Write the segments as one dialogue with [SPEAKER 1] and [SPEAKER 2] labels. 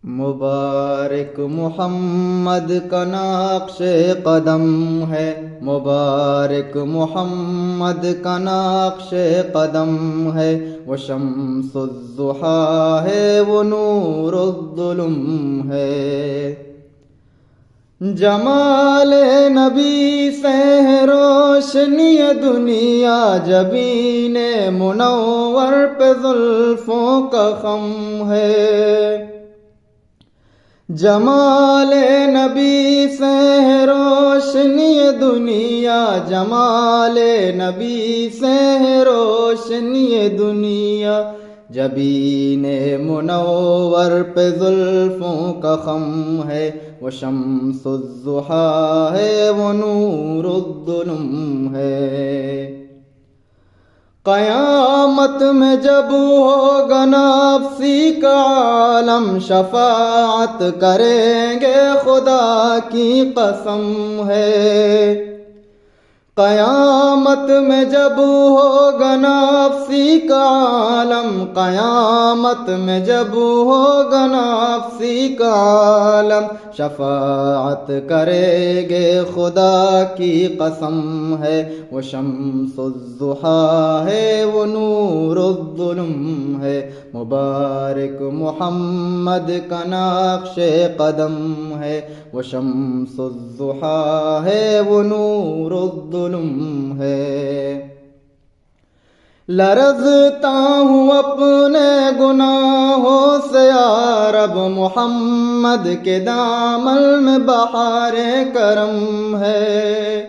[SPEAKER 1] مبارک محمد کا نقش قدم ہے، مبارک محمد کا نقش قدم ہے، وہ شمس الضحیٰ ہے، وہ نور الظلم ہے۔ جمال نبی سے ہے روشنی دنیا، جبین منور پہ زلفوں کا خم ہے۔ جمال نبی سے ہے روشنی دنیا، جمال نبی سے ہے روشنی دنیا، جبین منور پہ زلفوں کا خم ہے، وہ شمس الضحیٰ ہے، وہ نور الظلم ہے۔ قیامت میں جب ہوگا نفسی کا عالم، شفاعت کریں گے خدا کی قسم ہے۔ قیامت میں جب ہوگا نفسی کا عالم، قیامت میں جب ہوگا نفسی کا عالم، شفاعت کرے گے خدا کی قسم ہے، وہ شمس الضحیٰ ہے، وہ نور الظلم ہے۔ مبارک محمد کا نقش قدم ہے، وہ شمس الضحیٰ ہے، وہ نور الظلم ہے۔ لرزتا ہوں اپنے گناہوں سے یا رب، محمد کے دامن میں بہار کرم ہے۔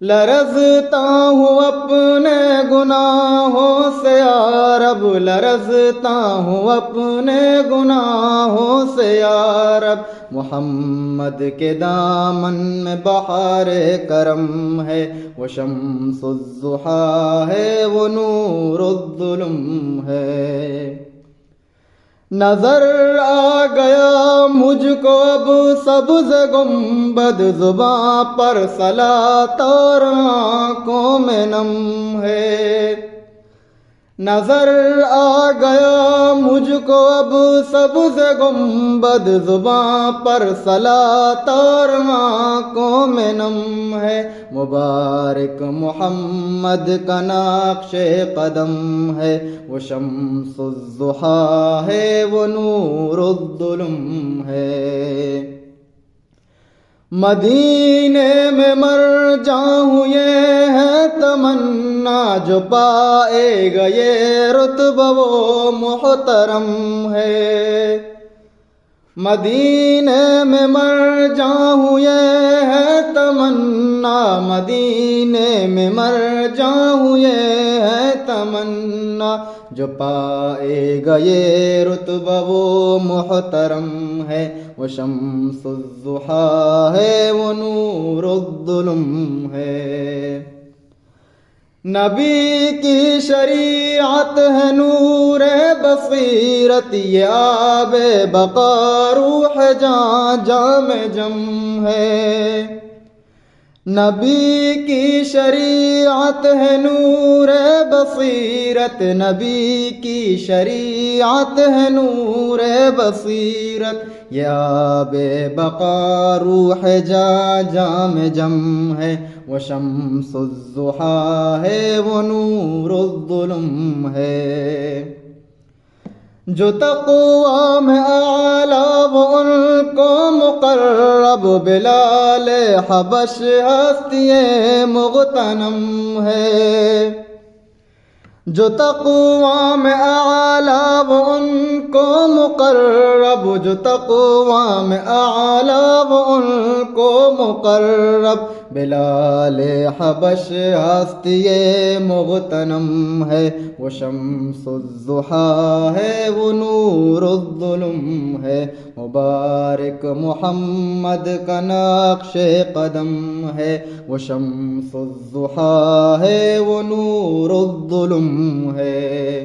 [SPEAKER 1] لرزتا ہوں اپنے گناہوں سے یا رب، لرزتا ہوں اپنے گناہوں سے یا رب، محمد کے دامن میں بہار کرم ہے، وہ شمس الضحیٰ ہے، وہ نور الظلم ہے۔ نظر آ گیا مجھ کو اب سبز گنبد، زباں پر صلاۃ اور آنکھوں میں نم ہے۔ نظر آ گیا مجھ کو اب سبز گنبد، زباں پر صلاۃ اور آنکھوں میں نم ہے، مبارک محمد کا نقش قدم ہے، وہ شمس الضحیٰ ہے، وہ نور الظلم ہے۔ مدینے میں مر جاؤں یہ ہے تمنا، جو پائے گا یہ رتبہ وہ محترم ہے۔ مدینے میں مر جاؤں یہ ہے تمنا، مدینے میں مر جاؤں یہ ہے تمنا، جو پائے گا یہ رتبہ وہ محترم ہے، وہ شمس الضحیٰ ہے، وہ نور الظلم ہے۔ نبی کی شریعت ہے نور بصیرت، یہ آب بقا روح جاں جام جم ہے۔ نبی کی شریعت ہے نور بصیرت، نبی کی شریعت ہے نور بصیرت، یہ آب بقا روح جاں جام جم ہے، وہ شمس الضحیٰ ہے، وہ نور الظلم ہے۔ جو تقویٰ میں اعلیٰ وہ ان کو مقرب، بلال حبش ہستی مغتنم ہے۔ جو تقویٰ میں اعلیٰ وہ ان کو مقرب، جو تقویٰ میں اعلیٰ وہ ان کو مقرب، بلال حبش ہستی مغتنم ہے، وہ شمس الضحیٰ ہے، وہ نور الظلم ہے۔ مبارک محمد کا نقش قدم ہے، وہ شمس الضحیٰ ہے، وہ نور الظلم ہے۔